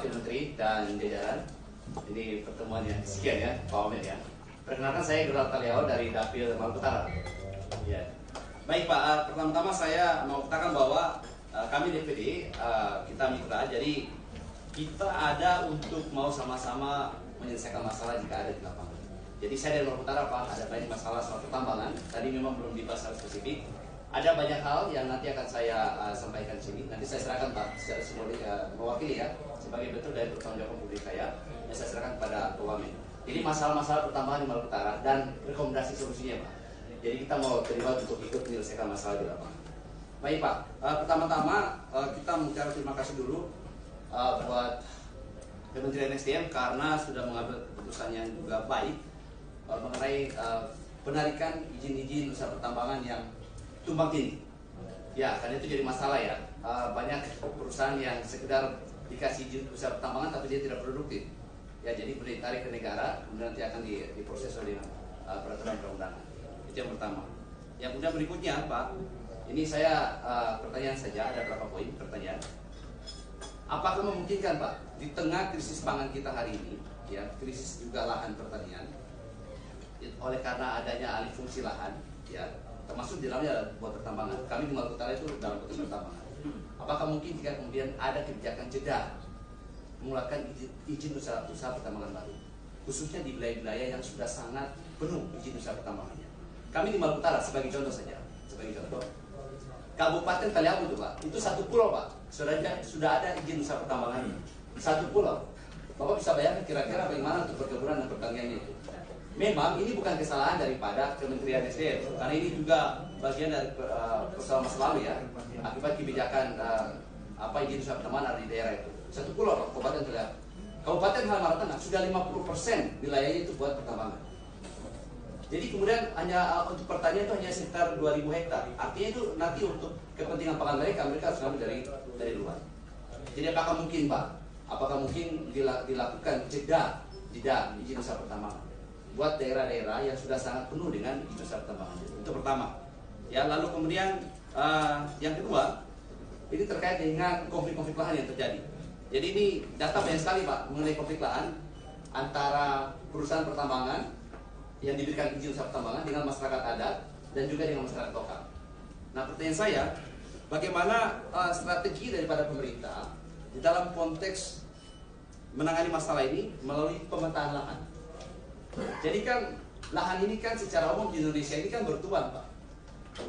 Wakil Menteri dan jajaran. Ini pertemuan yang sekian ya, Pak Wamen ya. Perkenalkan saya Gerald Taliao dari Dapil Maluku Utara. Ya. Baik Pak, pertama-tama saya mau katakan bahwa kami DPD kita mitra, jadi kita ada untuk mau sama-sama menyelesaikan masalah jika ada di lapangan. Jadi saya dari Maluku Utara Pak, ada banyak masalah soal pertambangan. Tadi memang belum dibahas secara spesifik. Ada banyak hal yang nanti akan saya sampaikan di sini. Nanti saya serahkan Pak secara mewakili ya, sebagai bentuk dari pertanggung jawab publik saya. Yang saya serahkan kepada Pak Wamen. Jadi masalah-masalah pertambangan di Maluku Utara dan rekomendasi solusinya Pak. Jadi kita mau terlibat untuk ikut menyelesaikan masalah di lapangan. Baik Pak, pertama-tama kita mengucapkan terima kasih dulu buat Kementerian SDM karena sudah mengambil keputusan yang juga baik mengenai penarikan izin-izin usaha pertambangan yang tumpang tindih. Ya, karena itu jadi masalah ya. Banyak perusahaan yang sekedar dikasih izin usaha pertambangan tapi dia tidak produktif. Ya, jadi boleh ditarik ke negara, kemudian nanti akan diproses oleh peraturan perundangan. Itu yang pertama. Yang kemudian berikutnya, Pak, ini saya pertanyaan saja, ada beberapa poin pertanyaan. Apakah memungkinkan, Pak, di tengah krisis pangan kita hari ini, ya, krisis juga lahan pertanian, oleh karena adanya alih fungsi lahan, ya, termasuk di dalamnya buat pertambangan. Kami di Maluku Utara itu dalam konteks pertambangan. Apakah mungkin jika kemudian ada kebijakan jeda mengeluarkan izin usaha pertambangan baru, khususnya di wilayah-wilayah yang sudah sangat penuh izin usaha pertambangannya. Kami di Maluku Utara sebagai contoh saja, sebagai contoh, Kabupaten Taliabu itu Pak, itu satu pulau Pak, sudah ada izin usaha pertambangan, satu pulau. Bapak bisa bayangkan kira-kira bagaimana untuk perkebunan dan pertaniannya itu. Memang ini bukan kesalahan daripada Kementerian SDM, karena ini juga bagian dari persoalan masa lalu ya, akibat kebijakan izin usaha pertambangan di daerah itu. Satu pulau Pak, Kabupaten Taliabu. Kabupaten Halmahera Tengah sudah 50% wilayahnya itu buat pertambangan. Jadi kemudian hanya untuk pertanian itu hanya sekitar 2.000 hektar. Artinya itu nanti untuk kepentingan pangan mereka harus ngambil dari luar. Jadi apakah mungkin Pak? Apakah mungkin dilakukan jeda izin usaha pertambangan buat daerah-daerah yang sudah sangat penuh dengan izin usaha pertambangan? Itu pertama. Ya, lalu kemudian yang kedua, ini terkait dengan konflik-konflik lahan yang terjadi. Jadi ini data banyak sekali Pak mengenai konflik lahan antara perusahaan pertambangan yang diberikan izin usaha pertambangan dengan masyarakat adat dan juga dengan masyarakat lokal. Nah, pertanyaan saya, bagaimana strategi daripada pemerintah di dalam konteks menangani masalah ini melalui pemetaan lahan? Jadi kan lahan ini kan secara umum di Indonesia ini kan bertuan Pak,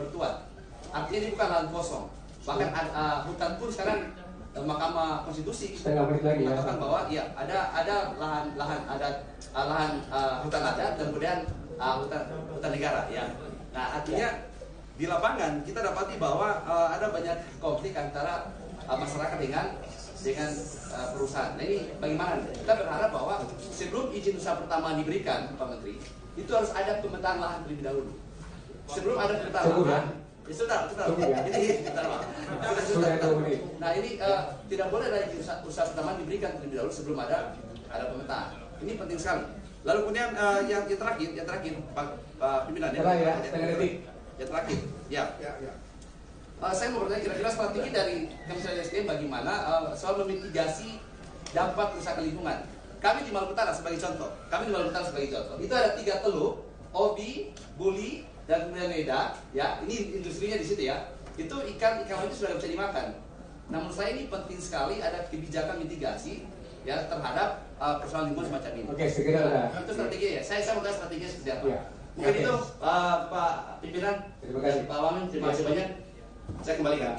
bertuan. Artinya ini bukan lahan kosong. Bahkan hutan pun sekarang Mahkamah Konstitusi mengatakan bahwa ya ada lahan hutan adat dan kemudian hutan negara ya. Nah, artinya di lapangan kita dapati bahwa ada banyak konflik antara masyarakat dengan perusahaan. Nah, ini bagaimana? Kita berharap bahwa sebelum izin usaha pertama diberikan Pak Menteri, itu harus ada pemetaan lahan terlebih dahulu. Sebelum ada pemetaan lahan, sudah. Ini Nah, ini tidak boleh ada izin usaha pertama diberikan terlebih dahulu sebelum ada pemetaan. Ini penting sekali. Lalu kemudian yang terakhir Pak Pimpinan ya. Yang terakhir. Ya. Saya mau bertanya kira-kira strategi dari Kementerian SDM bagaimana soal memitigasi dampak kerusakan lingkungan. Kami di Maluku Utara sebagai contoh. Itu ada 3 teluk, Obi, Buli, dan kemudian Meda, ya, ini industrinya di situ ya. Itu ikan itu sudah bisa dimakan. Nah, menurut saya ini penting sekali ada kebijakan mitigasi ya terhadap persoalan lingkungan semacam ini. Oke, segera. Itu strategi ya. Saya mau tahu strateginya seperti apa. Ya. Mungkin itu Pak Pimpinan, terima kasih Pak Wamen, terima kasih banyak. Saya kembalikan.